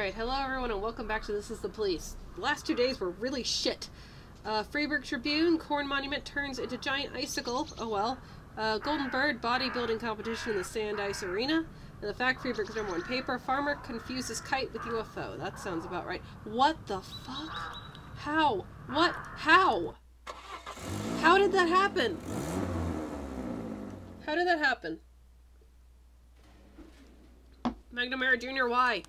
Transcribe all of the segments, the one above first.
Alright, hello everyone and welcome back to This is the Police. The last 2 days were really shit. Freiburg Tribune, Corn Monument turns into giant icicle, oh well. Golden Bird, bodybuilding competition in the Sand Ice Arena. And the fact Freiburg's #1 paper, farmer confuses kite with UFO. That sounds about right. What the fuck? How? What? How? How did that happen? How did that happen? McNamara Jr., why?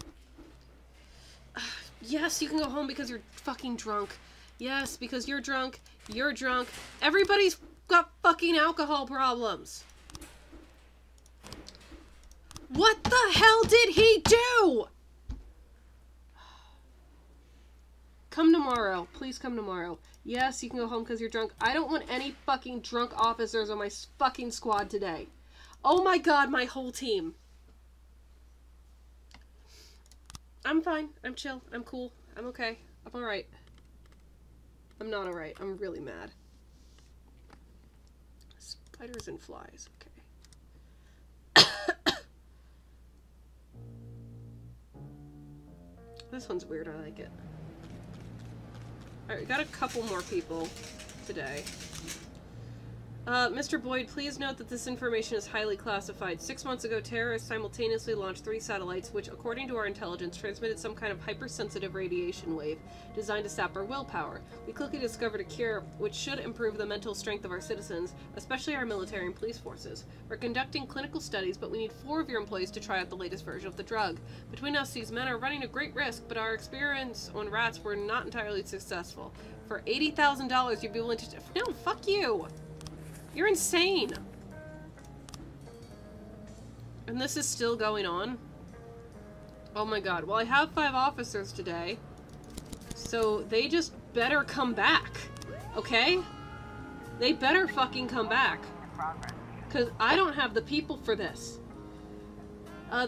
Yes, you can go home because you're fucking drunk. Yes, because you're drunk. You're drunk. Everybody's got fucking alcohol problems. What the hell did he do? Come tomorrow. Please come tomorrow. Yes, you can go home because you're drunk. I don't want any fucking drunk officers on my fucking squad today. Oh my god, my whole team. I'm fine. I'm chill. I'm cool. I'm okay. I'm alright. I'm not alright. I'm really mad. Spiders and flies. Okay. This one's weird. I like it. Alright, we got a couple more people today. Mr. Boyd, please note that this information is highly classified. 6 months ago, terrorists simultaneously launched 3 satellites, which, according to our intelligence, transmitted some kind of hypersensitive radiation wave designed to sap our willpower. We quickly discovered a cure which should improve the mental strength of our citizens, especially our military and police forces. We're conducting clinical studies, but we need 4 of your employees to try out the latest version of the drug. Between us, these men are running a great risk, but our experience on rats were not entirely successful. For $80,000, you'd be willing to... No, fuck you! You're insane! And this is still going on? Oh my god. Well, I have 5 officers today. So they just better come back. Okay? They better fucking come back. Because I don't have the people for this.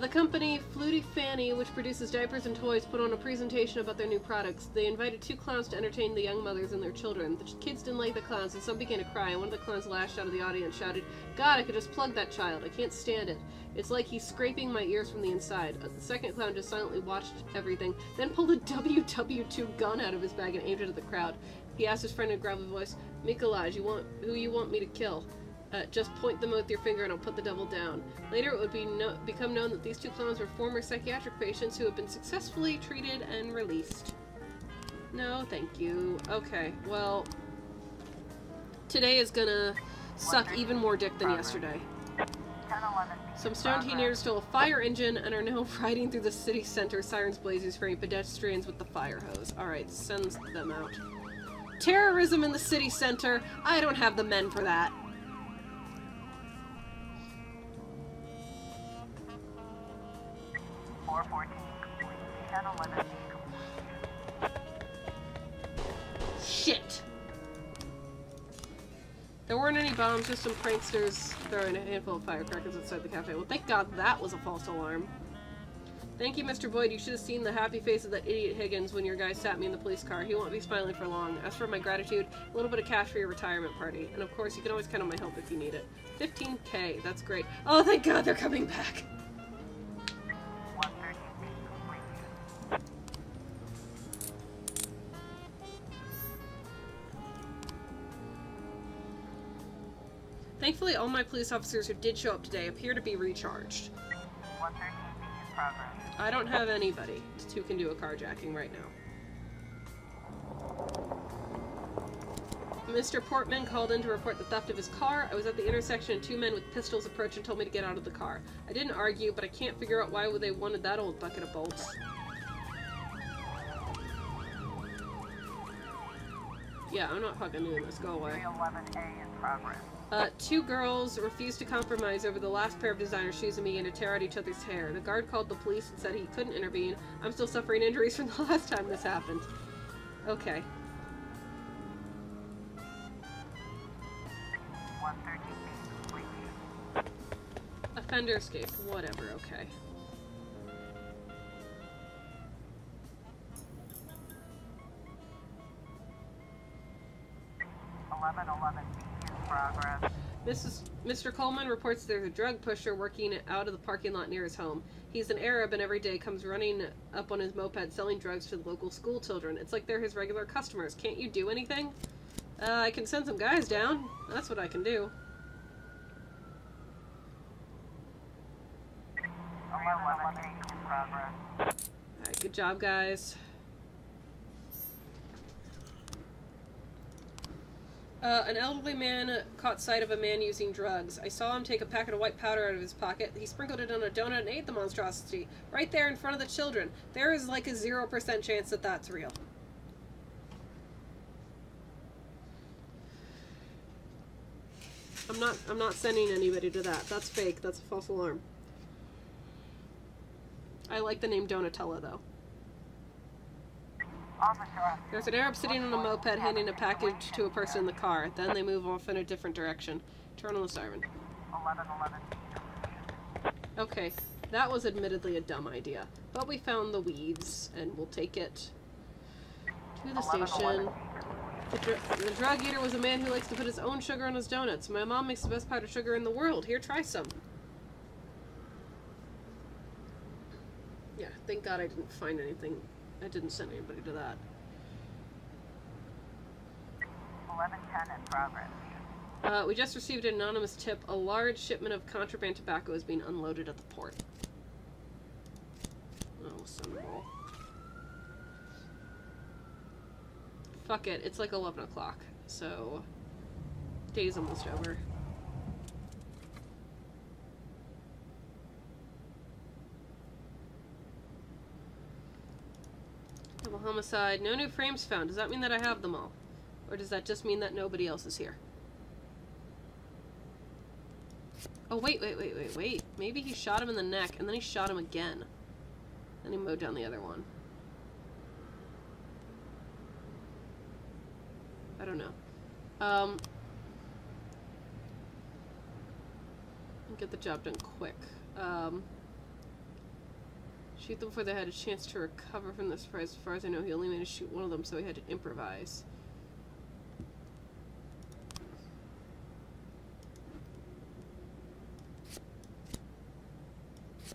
The company Flutie Fanny, which produces diapers and toys, put on a presentation about their new products. They invited 2 clowns to entertain the young mothers and their children. The kids didn't like the clowns, and some began to cry, and one of the clowns lashed out of the audience, shouted, "God, I could just plug that child. I can't stand it. It's like he's scraping my ears from the inside." The second clown just silently watched everything, then pulled a WW2 gun out of his bag and aimed it at the crowd. He asked his friend in a gravelly voice, "Mikolaj, who you want me to kill? Just point them with your finger and I'll put the devil down." Later it would become known that these 2 clowns were former psychiatric patients who have been successfully treated and released. No, thank you. Okay, well, today is gonna suck even more dick than yesterday. Some stoned teenagers stole a fire engine and are now riding through the city center, sirens blazing, spraying pedestrians with the fire hose. Alright, send them out. Terrorism in the city center! I don't have the men for that. Shit! There weren't any bombs, just some pranksters throwing a handful of firecrackers outside the cafe. Well, thank God that was a false alarm. Thank you, Mr. Boyd. You should have seen the happy face of that idiot Higgins when your guy sat me in the police car. He won't be smiling for long. As for my gratitude, a little bit of cash for your retirement party. And of course, you can always count on my help if you need it. 15K. That's great. Oh, thank God they're coming back. Thankfully, all my police officers who did show up today appear to be recharged. I don't have anybody who can do a carjacking right now. Mr. Portman called in to report the theft of his car. I was at the intersection and 2 men with pistols approached and told me to get out of the car. I didn't argue, but I can't figure out why they wanted that old bucket of bolts. Yeah, I'm not fucking doing this. Go away. 311A in progress. 2 girls refused to compromise over the last pair of designer shoes and began to tear out each other's hair. The guard called the police and said he couldn't intervene. I'm still suffering injuries from the last time this happened. Okay. 113B. Offender escaped. Whatever, okay. Mr. Coleman reports there's a drug pusher working out of the parking lot near his home. He's an Arab and every day comes running up on his moped selling drugs to the local school children. It's like they're his regular customers. Can't you do anything? I can send some guys down. That's what I can do. Alright, good job, guys. An elderly man caught sight of a man using drugs. I saw him take a packet of white powder out of his pocket. He sprinkled it on a donut and ate the monstrosity. Right there in front of the children. There is like a 0% chance that that's real. I'm not sending anybody to that. That's fake. That's a false alarm. I like the name Donatella, though. There's an Arab sitting on a moped handing a package to a person in the car. Then they move off in a different direction. Turn on the siren. 1111. Okay, that was admittedly a dumb idea. But we found the weeds, and we'll take it to the station. The drug eater was a man who likes to put his own sugar on his donuts. My mom makes the best powdered sugar in the world. Here, try some. Yeah, thank God I didn't find anything. I didn't send anybody to that. 1110 in progress. We just received an anonymous tip. A large shipment of contraband tobacco is being unloaded at the port. Oh, symbol. Fuck it. It's like 11 o'clock. So, day's almost over. Double homicide. No new frames found. Does that mean that I have them all? Or does that just mean that nobody else is here? Oh, wait. Maybe he shot him in the neck, and then he shot him again. Then he mowed down the other one. I don't know. Get the job done quick. Shoot them before they had a chance to recover from the surprise. As far as I know, he only managed to shoot one of them, so he had to improvise.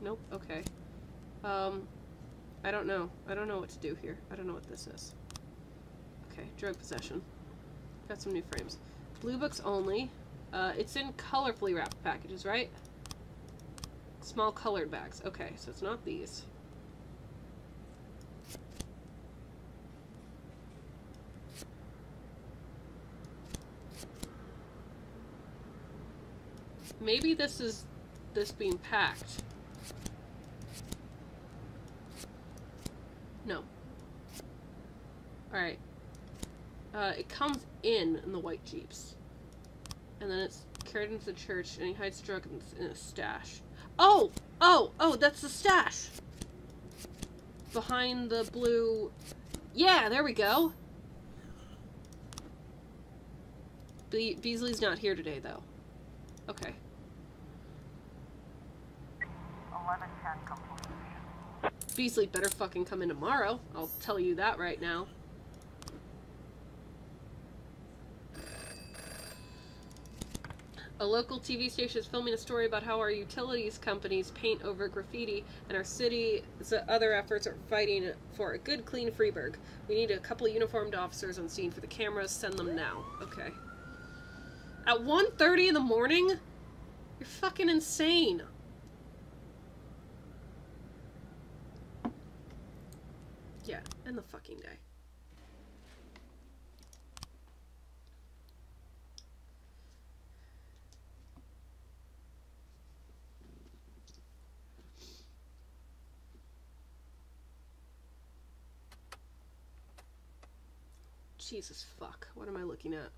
Nope, okay. I don't know. I don't know what to do here. I don't know what this is. Okay, drug possession. Got some new frames. Blue books only. It's in colorfully wrapped packages, right? Small colored bags. Okay, so it's not these. Maybe this is this being packed. No. Alright. It comes in the white Jeeps. And then it's carried into the church, and he hides the drug in a stash. Oh! Oh, that's the stash! Behind the blue... Yeah, there we go! Beasley's not here today, though. Okay. 1110 complete. Beasley better fucking come in tomorrow. I'll tell you that right now. A local TV station is filming a story about how our utilities companies paint over graffiti, and our city's other efforts are fighting for a good, clean Freeburg. We need a couple of uniformed officers on scene for the cameras. Send them now. Okay. At 1:30 in the morning? You're fucking insane. Yeah, end the fucking day. Jesus fuck. What am I looking at?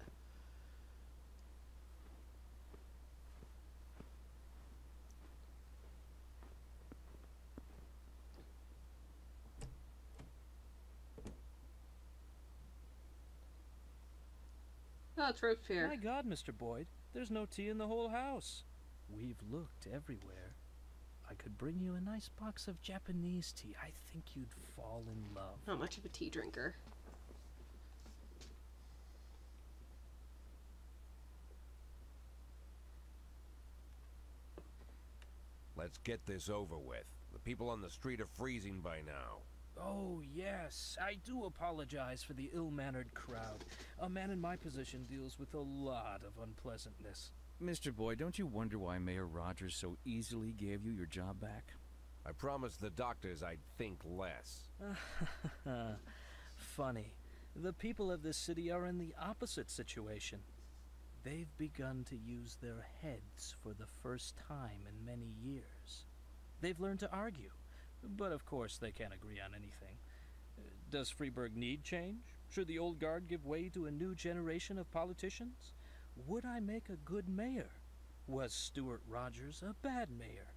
Oh, it's roast fair. My God, Mr. Boyd, there's no tea in the whole house. We've looked everywhere. I could bring you a nice box of Japanese tea. I think you'd fall in love. Not much of a tea drinker. Let's get this over with. The people on the street are freezing by now. Oh, yes. I do apologize for the ill-mannered crowd. A man in my position deals with a lot of unpleasantness. Mr. Boyd, don't you wonder why Mayor Rogers so easily gave you your job back? I promised the doctors I'd think less. Funny. The people of this city are in the opposite situation. They've begun to use their heads for the first time in many years. They've learned to argue, but of course they can't agree on anything. Does Freeburg need change? Should the old guard give way to a new generation of politicians? Would I make a good mayor? Was Stuart Rogers a bad mayor?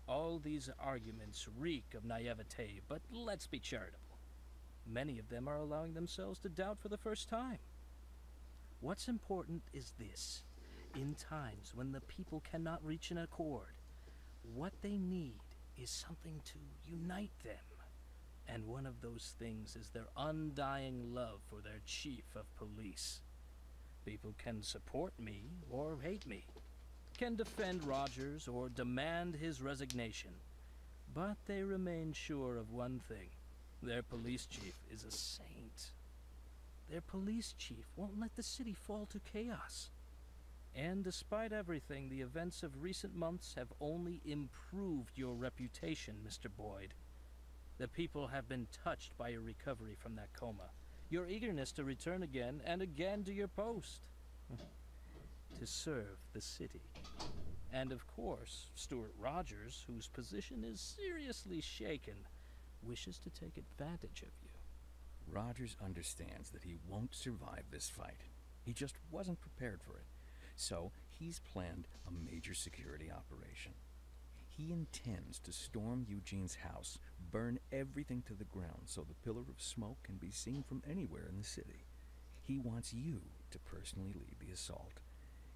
All these arguments reek of naivete, but let's be charitable. Many of them are allowing themselves to doubt for the first time. What's important is this. In times when the people cannot reach an accord, what they need is something to unite them. And one of those things is their undying love for their chief of police. People can support me or hate me, can defend Rogers or demand his resignation, but they remain sure of one thing. Their police chief is a saint. Their police chief won't let the city fall to chaos. And despite everything, the events of recent months have only improved your reputation, Mr. Boyd. The people have been touched by your recovery from that coma, your eagerness to return again and again to your post, to serve the city. And of course, Stuart Rogers, whose position is seriously shaken, wishes to take advantage of you. Rogers understands that he won't survive this fight. He just wasn't prepared for it. So he's planned a major security operation. He intends to storm Eugene's house, burn everything to the ground so the pillar of smoke can be seen from anywhere in the city. He wants you to personally lead the assault.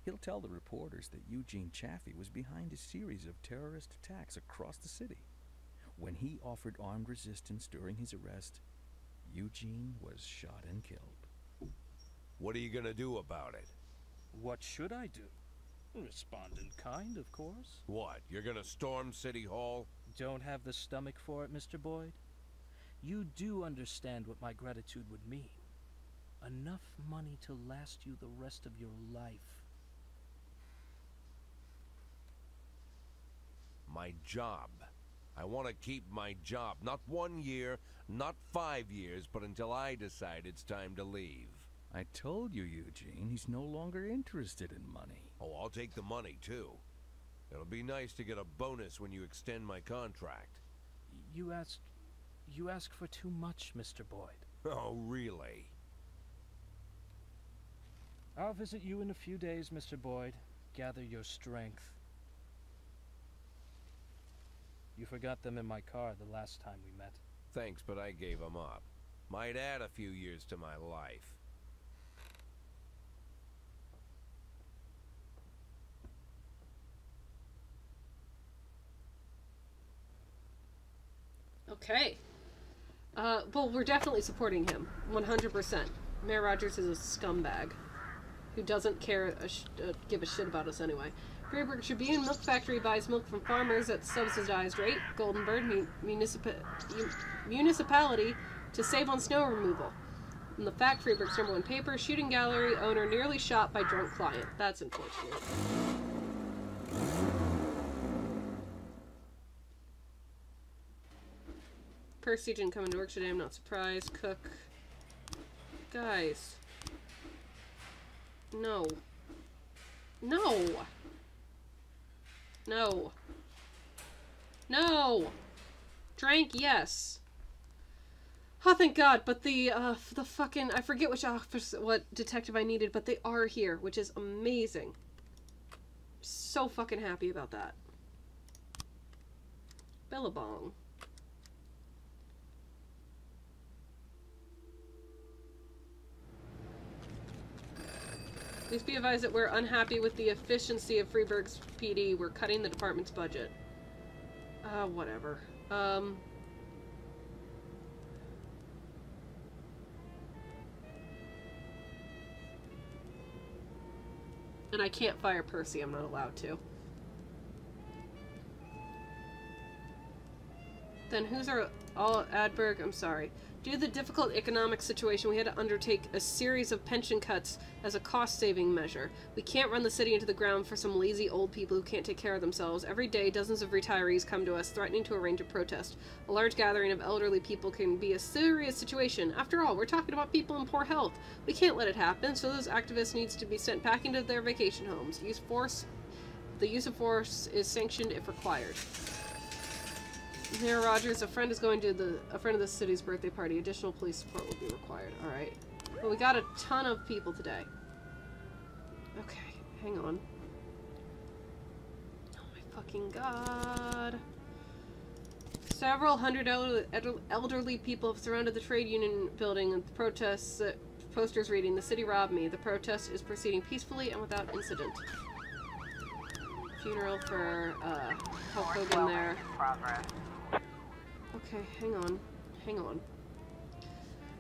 He'll tell the reporters that Eugene Chaffee was behind a series of terrorist attacks across the city. When he offered armed resistance during his arrest, Eugene was shot and killed. What are you gonna do about it? What should I do? Respond in kind, of course. What, you're gonna storm City Hall? Don't have the stomach for it, Mr. Boyd? You do understand what my gratitude would mean. Enough money to last you the rest of your life. My job. I want to keep my job. Not 1 year, not 5 years, but until I decide it's time to leave. I told you, Eugene, he's no longer interested in money. Oh, I'll take the money, too. It'll be nice to get a bonus when you extend my contract. You ask for too much, Mr. Boyd. Oh, really? I'll visit you in a few days, Mr. Boyd. Gather your strength. You forgot them in my car the last time we met. Thanks, but I gave them up. Might add a few years to my life. Okay. Well, we're definitely supporting him. 100%. Mayor Rogers is a scumbag who doesn't care give a shit about us anyway. Freeburg Tribune Milk Factory buys milk from farmers at subsidized rate. Goldenberg municipality to save on snow removal. In the fact, Freeburg's #1 paper, shooting gallery owner nearly shot by drunk client. That's unfortunate. Percy didn't come into work today, I'm not surprised. Cook. Guys. No. No! No. No! Drank, yes. Oh, thank God, but the fucking, I forget which officer, what detective I needed, but they are here, which is amazing. So fucking happy about that. Billabong. Please be advised that we're unhappy with the efficiency of Freeburg's PD. We're cutting the department's budget. Whatever. And I can't fire Percy. I'm not allowed to. Then who's our... All Adberg? I'm sorry. Due to the difficult economic situation, we had to undertake a series of pension cuts as a cost-saving measure. We can't run the city into the ground for some lazy old people who can't take care of themselves. Every day, dozens of retirees come to us, threatening to arrange a protest. A large gathering of elderly people can be a serious situation. After all, we're talking about people in poor health. We can't let it happen, so those activists needs to be sent back into their vacation homes. The use of force is sanctioned if required. Mayor Rogers, a friend is going to a friend of the city's birthday party. Additional police support will be required. Alright. Well, we got a ton of people today. Okay, hang on. Oh my fucking god. Several hundred elderly people have surrounded the trade union building and the protests, posters reading, "The city robbed me. The protest is proceeding peacefully and without incident." Funeral for, Hulk Hogan there. Okay, hang on. Hang on.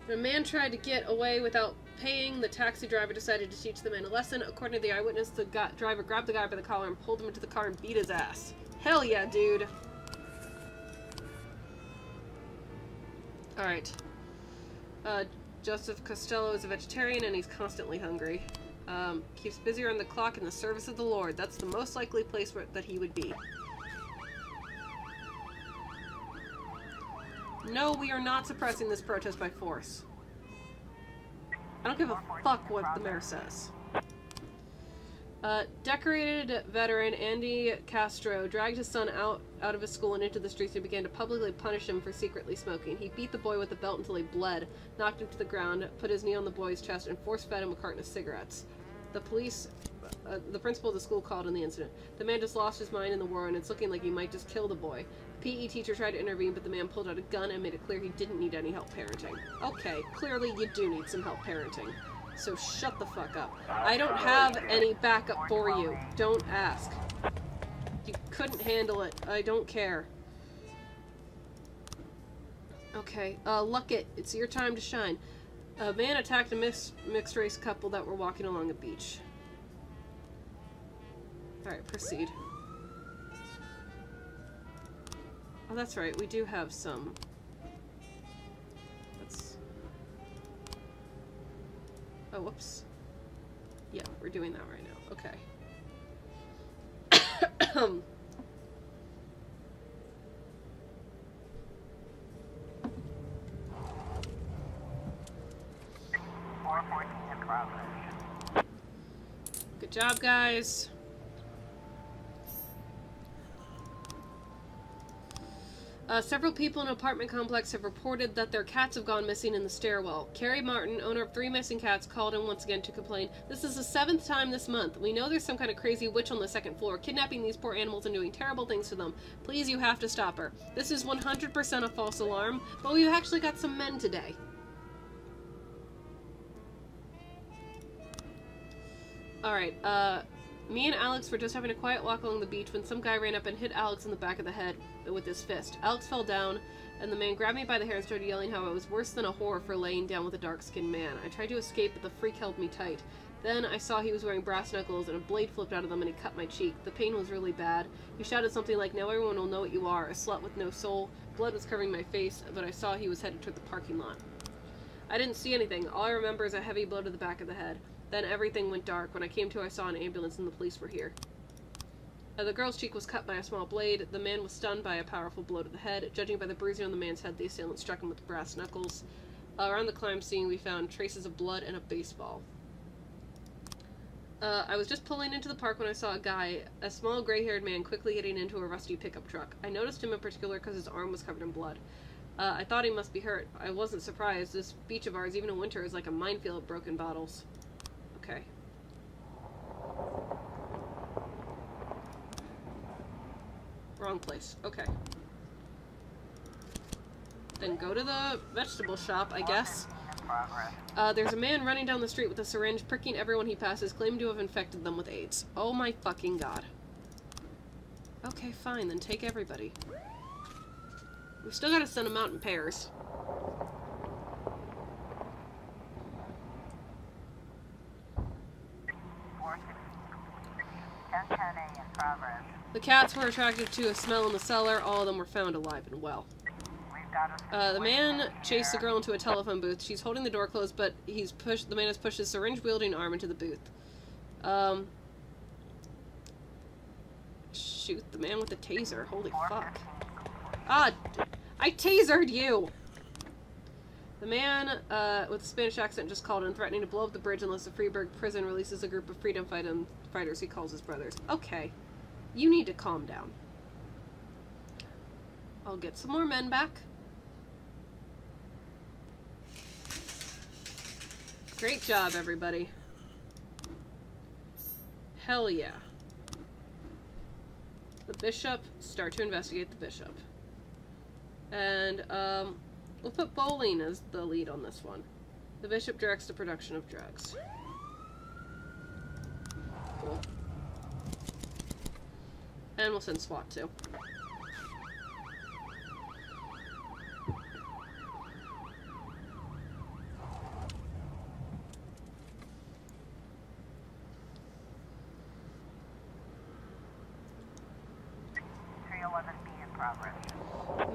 When a man tried to get away without paying, the taxi driver decided to teach the man a lesson. According to the eyewitness, the driver grabbed the guy by the collar and pulled him into the car and beat his ass. Hell yeah, dude! Alright. Joseph Costello is a vegetarian and he's constantly hungry. Keeps busy around the clock in the service of the Lord. That's the most likely place that he would be. No, we are not suppressing this protest by force. I don't give a fuck what the mayor says. Decorated veteran Andy Castro dragged his son out of his school and into the streets and began to publicly punish him for secretly smoking. He beat the boy with a belt until he bled, knocked him to the ground, put his knee on the boy's chest, and force-fed him a carton of cigarettes. The principal of the school called in the incident. The man just lost his mind in the war and it's looking like he might just kill the boy. The PE teacher tried to intervene, but the man pulled out a gun and made it clear he didn't need any help parenting. Okay, clearly you do need some help parenting. So shut the fuck up. I don't have any backup for you. Don't ask. You couldn't handle it. I don't care. Okay, Luckett, it's your time to shine. A man attacked a mixed-race couple that were walking along a beach. Alright, proceed. Oh, that's right, we do have some. Let's... Oh, whoops. Yeah, we're doing that right now. Okay. 414 in progress. Good job, guys. Several people in an apartment complex have reported that their cats have gone missing in the stairwell. Carrie Martin, owner of 3 missing cats, called in once again to complain. This is the 7th time this month. We know there's some kind of crazy witch on the 2nd floor, kidnapping these poor animals and doing terrible things to them. Please, you have to stop her. This is 100% a false alarm, but we've actually got some men today. Alright, me and Alex were just having a quiet walk along the beach when some guy ran up and hit Alex in the back of the head with his fist. Alex fell down, and the man grabbed me by the hair and started yelling how I was worse than a whore for laying down with a dark-skinned man. I tried to escape, but the freak held me tight. Then I saw he was wearing brass knuckles, and a blade flipped out of them, and he cut my cheek. The pain was really bad. He shouted something like, "Now everyone will know what you are, a slut with no soul." Blood was covering my face, but I saw he was headed toward the parking lot. I didn't see anything. All I remember is a heavy blow to the back of the head. Then everything went dark. When I came to, I saw an ambulance and the police were here. The girl's cheek was cut by a small blade. The man was stunned by a powerful blow to the head. Judging by the bruising on the man's head, the assailant struck him with brass knuckles. Around the crime scene, we found traces of blood and a baseball. I was just pulling into the park when I saw a small gray-haired man quickly getting into a rusty pickup truck. I noticed him in particular because his arm was covered in blood. I thought he must be hurt. I wasn't surprised. This beach of ours, even in winter, is like a minefield of broken bottles. Okay. Wrong place. Okay. Then go to the vegetable shop, I guess. There's a man running down the street with a syringe, pricking everyone he passes, claiming to have infected them with AIDS. Oh my fucking god. Okay, fine, then take everybody. We've still gotta send them out in pairs. The cats were attracted to a smell in the cellar. All of them were found alive and well. The man chased the girl into a telephone booth. She's holding the door closed, but the man has pushed his syringe-wielding arm into the booth. Shoot the man with the taser. Holy fuck. Ah, I tasered you! The man with the Spanish accent just called in, threatening to blow up the bridge unless the Freiburg prison releases a group of freedom fighters he calls his brothers. Okay. You need to calm down. I'll get some more men back. Great job, everybody. Hell yeah. The bishop. Start to investigate the bishop. And, we'll put bowling as the lead on this one. The bishop directs the production of drugs. Cool. And we'll send SWAT too.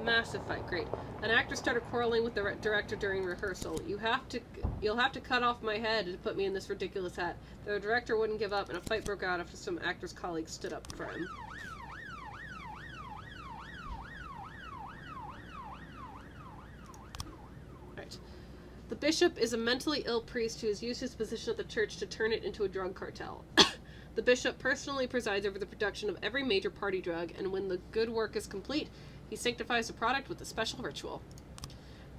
Massive fight, great. An actor started quarreling with the director during rehearsal. You'll have to cut off my head to put me in this ridiculous hat. The director wouldn't give up, and a fight broke out after some actor's colleagues stood up for him. Right. The bishop is a mentally ill priest who has used his position at the church to turn it into a drug cartel. The bishop personally presides over the production of every major party drug, and when the good work is complete, he sanctifies the product with a special ritual.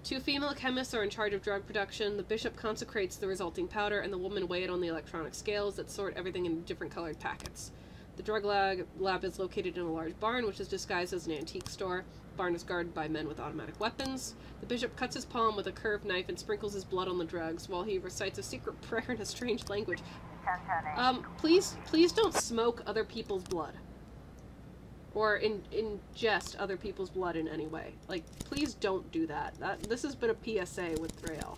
2 female chemists are in charge of drug production. The bishop consecrates the resulting powder, and the women weigh it on the electronic scales that sort everything in different colored packets. The drug lab is located in a large barn, which is disguised as an antique store. The barn is guarded by men with automatic weapons. The bishop cuts his palm with a curved knife and sprinkles his blood on the drugs, while he recites a secret prayer in a strange language. Please don't smoke other people's blood. Or ingest other people's blood in any way. Like, please don't do that. This has been a PSA with Rael.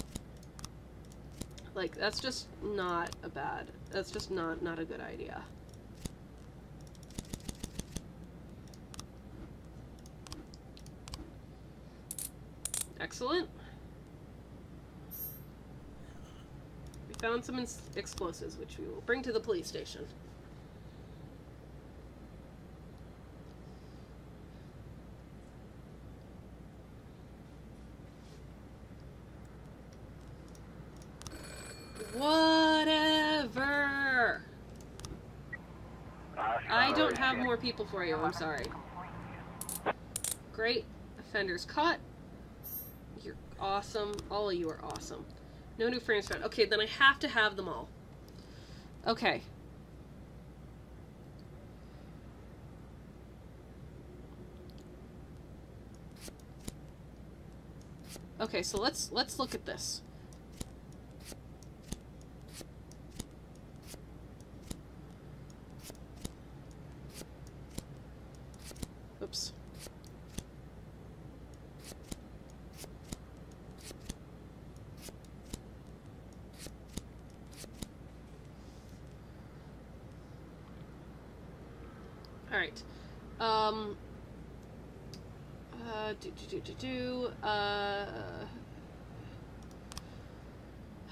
Like, that's just not that's just not a good idea. Excellent. We found some explosives, which we will bring to the police station. Whatever. I don't have more people for you, I'm sorry. Great. Offenders caught. You're awesome. All of you are awesome. No new frames found. Okay, then I have to have them all. Okay. Okay, so let's look at this. Oops. All right.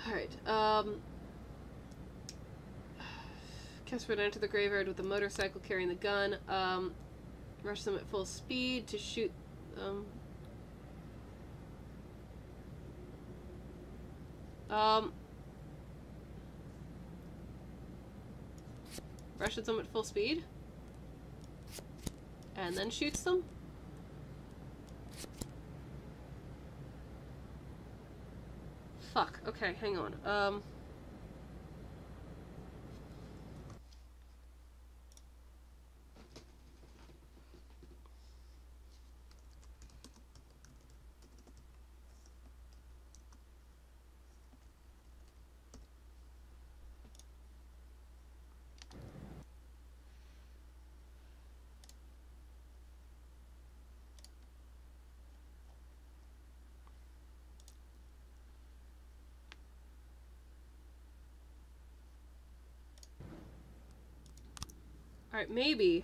Alright, Casper would enter the graveyard with a motorcycle carrying the gun, rush them at full speed to shoot them. Rushes them at full speed? And then shoots them? Fuck. Okay, hang on. Alright, maybe.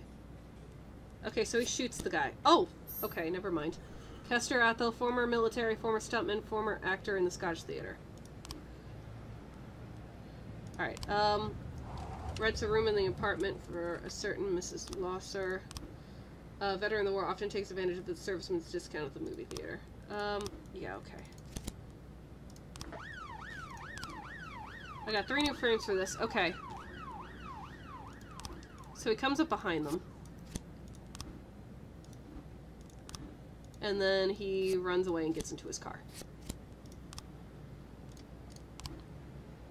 Okay, so he shoots the guy. Oh! Okay, never mind. Kester Athel, former military, former stuntman, former actor in the Scottish Theatre. Alright, rents a room in the apartment for a certain Mrs. Losser. A veteran of the war often takes advantage of the serviceman's discount at the movie theater. Yeah, okay. I got 3 new frames for this. Okay. So he comes up behind them. And then he runs away and gets into his car.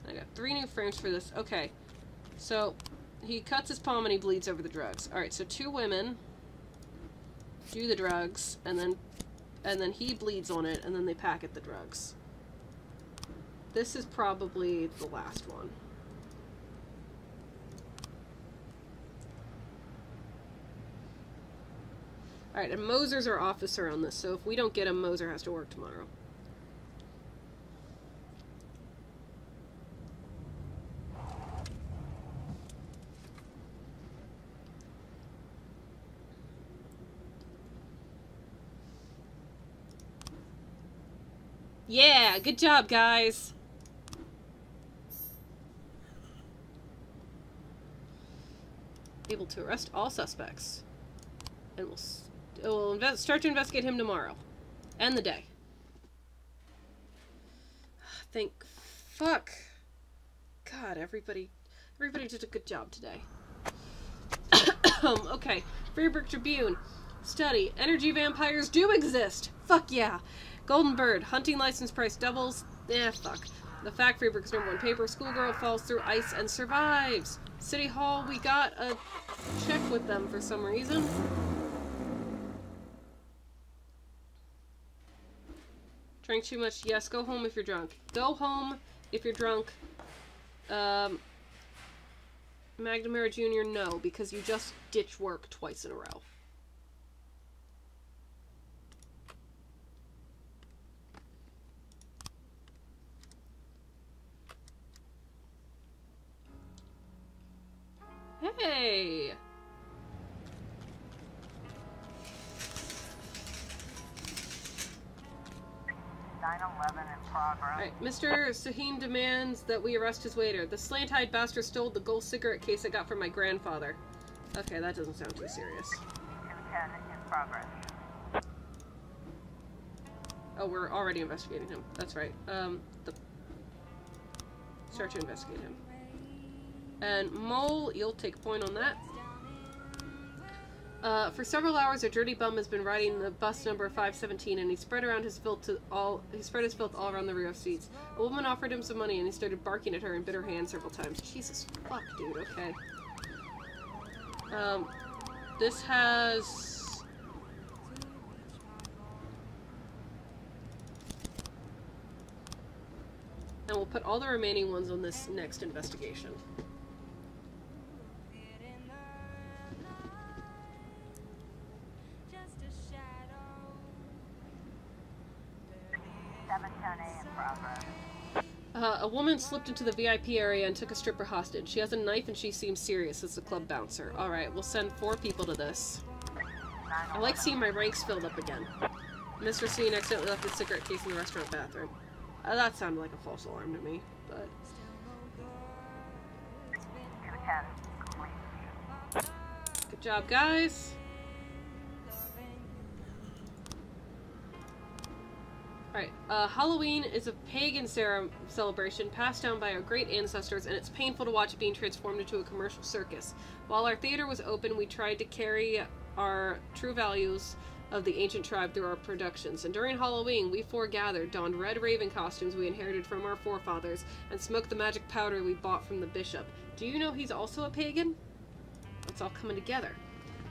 I got 3 new frames for this. Okay. So, he cuts his palm and he bleeds over the drugs. Alright, so 2 women do the drugs, and then he bleeds on it, and then they packet the drugs. This is probably the last one. Alright, and Moser's our officer on this, so if we don't get him, Moser has to work tomorrow. Yeah, good job, guys! Able to arrest all suspects. And we'll start to investigate him tomorrow. End the day. Thank fuck. God, everybody did a good job today. Okay. Freeburg Tribune. Study. Energy vampires do exist. Fuck yeah. Golden Bird. Hunting license price doubles. Fuck. The fact Freeburg's #1 paper. Schoolgirl falls through ice and survives. City Hall, we got a check with them for some reason. Drank too much? Yes, go home if you're drunk. Go home if you're drunk. McNamara Jr., no, because you just ditch work twice in a row. Hey! Alright, Mr. Sahim demands that we arrest his waiter. The slant-eyed bastard stole the gold cigarette case I got from my grandfather. Okay, that doesn't sound too serious. 210 in progress. Oh, we're already investigating him. That's right. Start to investigate him. And Mole, you'll take a point on that. For several hours, a dirty bum has been riding the bus number 517, and he spread his filth all around the rear seats. A woman offered him some money, and he started barking at her and bit her hand several times. Jesus fuck, dude. Okay. This has... And we'll put all the remaining ones on this next investigation. A woman slipped into the VIP area and took a stripper hostage. She has a knife and she seems serious as a club bouncer. Alright, we'll send 4 people to this. I like seeing my ranks filled up again. Mr. Scene accidentally left his cigarette case in the restaurant bathroom. That sounded like a false alarm to me, but... 210 complete. Good job, guys! Alright, Halloween is a pagan celebration passed down by our great ancestors, and it's painful to watch it being transformed into a commercial circus. While our theater was open, we tried to carry our true values of the ancient tribe through our productions, and during Halloween, we foregathered, donned red raven costumes we inherited from our forefathers, and smoked the magic powder we bought from the bishop. Do you know he's also a pagan? It's all coming together.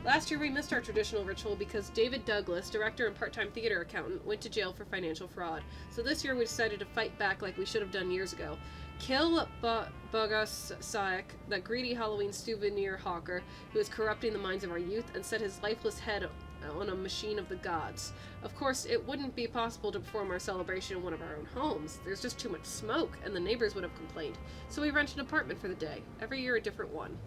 Last year we missed our traditional ritual because David Douglas, director and part-time theater accountant, went to jail for financial fraud. So this year we decided to fight back like we should have done years ago. Kill Bogus Sayak, that greedy Halloween souvenir hawker who is corrupting the minds of our youth, and set his lifeless head on a machine of the gods. Of course, it wouldn't be possible to perform our celebration in one of our own homes. There's just too much smoke, and the neighbors would have complained. So we rented an apartment for the day. Every year a different one.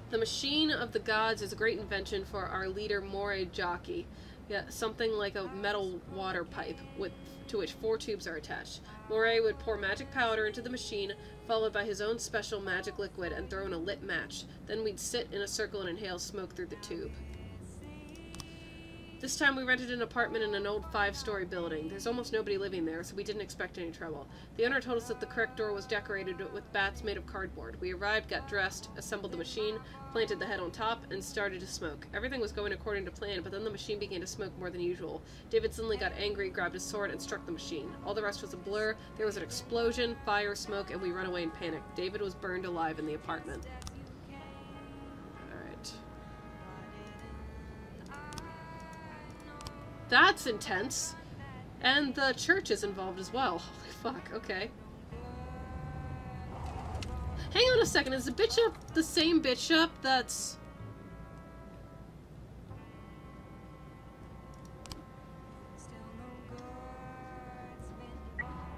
The machine of the gods is a great invention for our leader Moray Jockey. Yeah, something like a metal water pipe to which 4 tubes are attached. Moray would pour magic powder into the machine, followed by his own special magic liquid, and throw in a lit match. Then we'd sit in a circle and inhale smoke through the tube. This time we rented an apartment in an old 5-story building. There's almost nobody living there, so we didn't expect any trouble. The owner told us that the correct door was decorated with bats made of cardboard. We arrived, got dressed, assembled the machine, planted the head on top, and started to smoke. Everything was going according to plan, but then the machine began to smoke more than usual. David suddenly got angry, grabbed his sword, and struck the machine. All the rest was a blur. There was an explosion, fire, smoke, and we ran away in panic. David was burned alive in the apartment. That's intense. And the church is involved as well. Holy fuck, okay. Hang on a second, is the bishop the same bishop that's...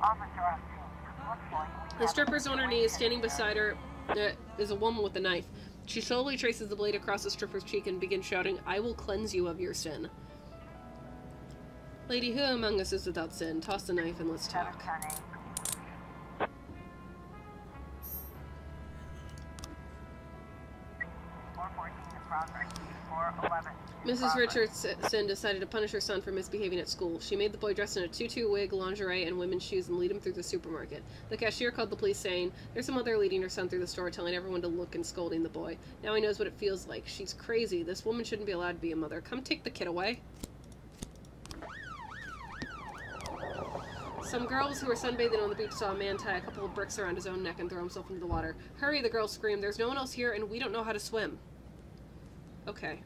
Officer on scene. Looks like The stripper's on her knees, standing beside her is a woman with a knife. She slowly traces the blade across the stripper's cheek and begins shouting, "I will cleanse you of your sin." Lady, who among us is without sin? Toss the knife and let's talk. 710A. 414 in progress. 411. Mrs. Richardson decided to punish her son for misbehaving at school. She made the boy dress in a tutu, wig, lingerie, and women's shoes and lead him through the supermarket. The cashier called the police saying, "There's some mother leading her son through the store, telling everyone to look and scolding the boy. Now he knows what it feels like. She's crazy. This woman shouldn't be allowed to be a mother. Come take the kid away." Some girls who were sunbathing on the beach saw a man tie a couple of bricks around his own neck and throw himself into the water. "Hurry," the girls screamed. "There's no one else here, and we don't know how to swim." Okay.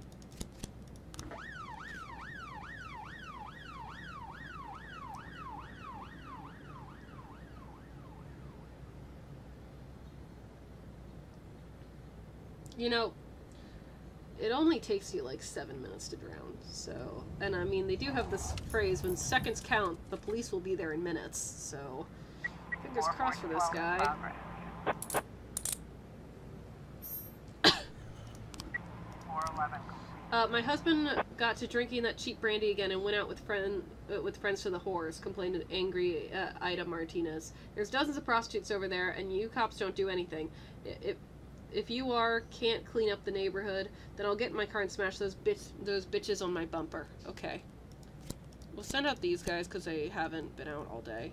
You know, it only takes you like 7 minutes to drown, so... And I mean, they do have this phrase, when seconds count, the police will be there in minutes, so... Fingers crossed for this guy. 411. My husband got to drinking that cheap brandy again and went out with friends to the whores, complained an angry Ida Martinez. "There's dozens of prostitutes over there, and you cops don't do anything. If you can't clean up the neighborhood, then I'll get in my car and smash those bitches on my bumper." Okay. We'll send out these guys because they haven't been out all day.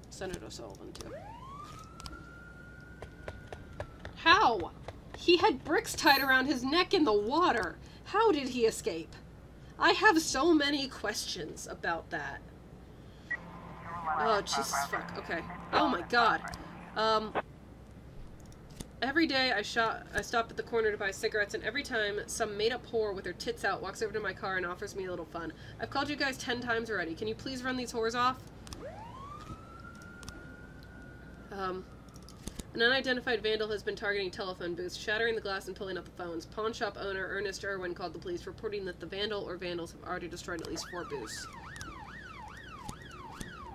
Senator Sullivan, too. How? He had bricks tied around his neck in the water. How did he escape? I have so many questions about that. Oh, Jesus fuck. Okay. Oh my god. Every day I stop at the corner to buy cigarettes, and every time some made-up whore with her tits out walks over to my car and offers me a little fun. I've called you guys 10 times already. Can you please run these whores off? An unidentified vandal has been targeting telephone booths, shattering the glass and pulling out the phones. Pawn shop owner Ernest Irwin called the police, reporting that the vandal or vandals have already destroyed at least 4 booths.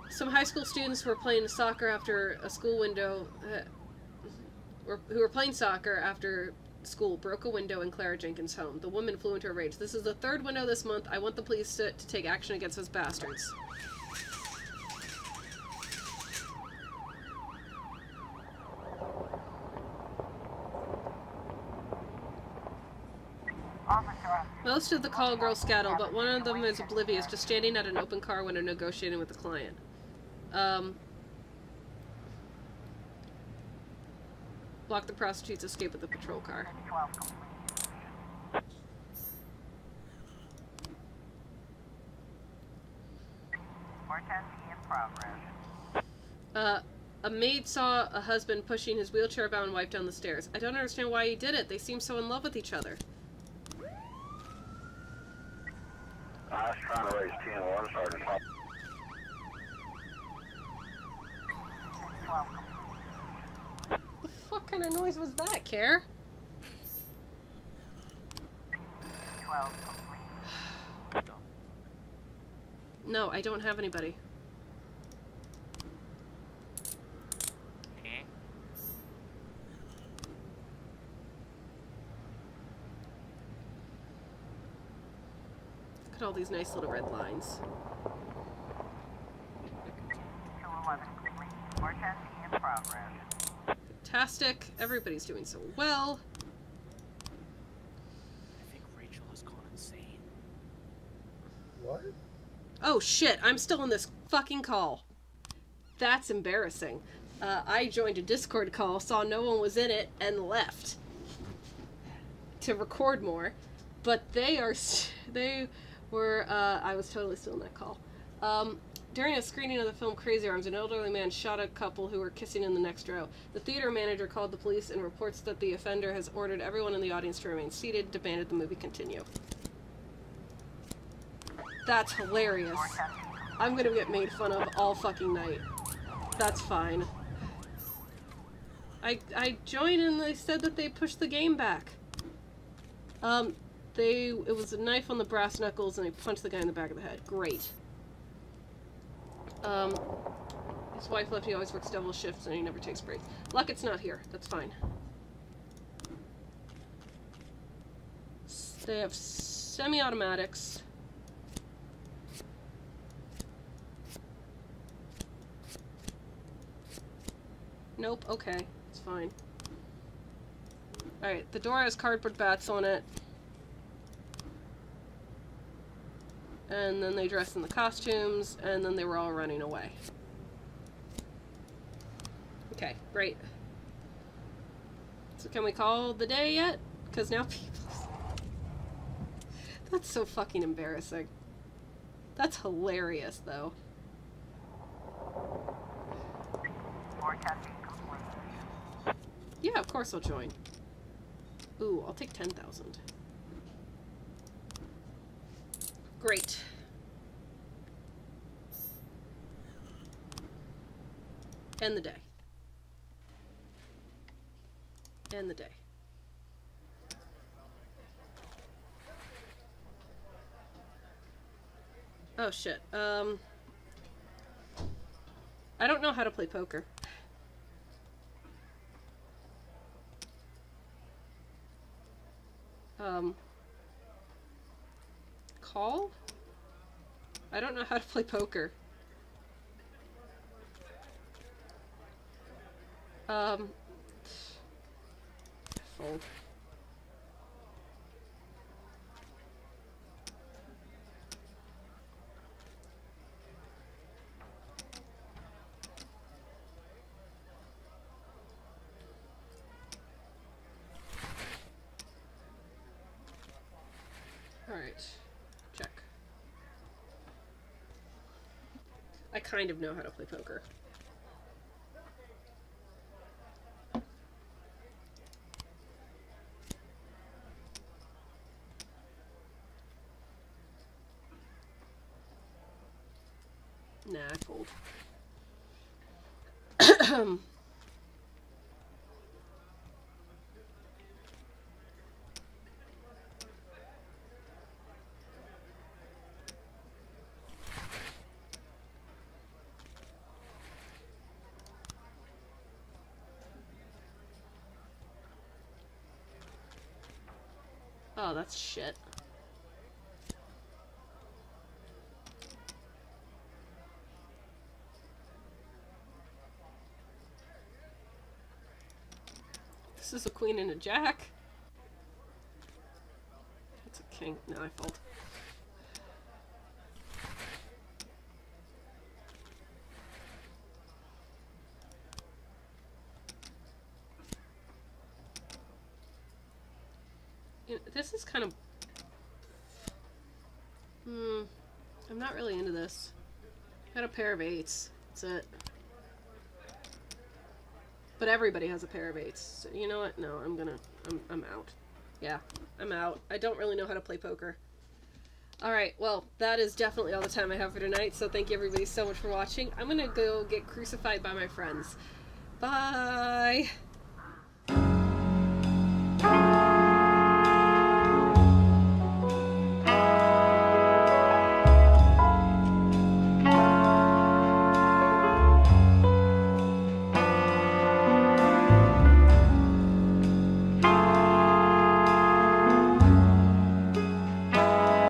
Some high school students who were playing soccer after a school window... who were playing soccer after school broke a window in Clara Jenkins' home. The woman flew into a rage. "This is the 3rd window this month. I want the police to take action against those bastards." Most of the call girls scattle, but one of them is oblivious, just standing at an open car window negotiating with the client. Block the prostitutes, escape with the patrol car. 12 complete. 410B in progress. A maid saw a husband pushing his wheelchair-bound wife down the stairs. "I don't understand why he did it. They seem so in love with each other." I was trying to raise 10 water sergeant. 12 complete. What kind of noise was that, Care? 12 complete. No, I don't have anybody. Look at all these nice little red lines. 211 complete. 410B in progress. Fantastic. Everybody's doing so well. I think Rachel has gone insane. What? Oh shit, I'm still on this fucking call. That's embarrassing. I joined a Discord call, saw no one was in it, and left to record more. But they were, I was totally still in that call. During a screening of the film Crazy Arms, an elderly man shot a couple who were kissing in the next row. The theater manager called the police and reports that the offender has ordered everyone in the audience to remain seated, demanded the movie continue. That's hilarious. I'm gonna get made fun of all fucking night. That's fine. I joined and they said that they pushed the game back. It was a knife on the brass knuckles and they punched the guy in the back of the head. Great. His wife left, he always works double shifts and he never takes breaks. Luckett's not here. That's fine. They have semi-automatics. Nope, okay. It's fine. Alright, the door has cardboard bats on it. And then they dressed in the costumes, and then they were all running away. Okay, great. So can we call the day yet? Because now people... That's so fucking embarrassing. That's hilarious, though. 410B complete. Yeah, of course I'll join. Ooh, I'll take 10,000. Great. End the day. End the day. Oh shit. I don't know how to play poker. Call? I don't know how to play poker. Fold. Alright. Check. I kind of know how to play poker. Nah, I fold. Oh, that's shit. This is a queen and a jack. That's a king. No, I fold. You know, this is kind of... I'm not really into this. Got a pair of eights. That's it. But everybody has a pair of eights. So you know what? No, I'm out. Yeah, I'm out. I don't really know how to play poker. Alright, well, that is definitely all the time I have for tonight, so thank you everybody so much for watching. I'm gonna go get crucified by my friends. Bye!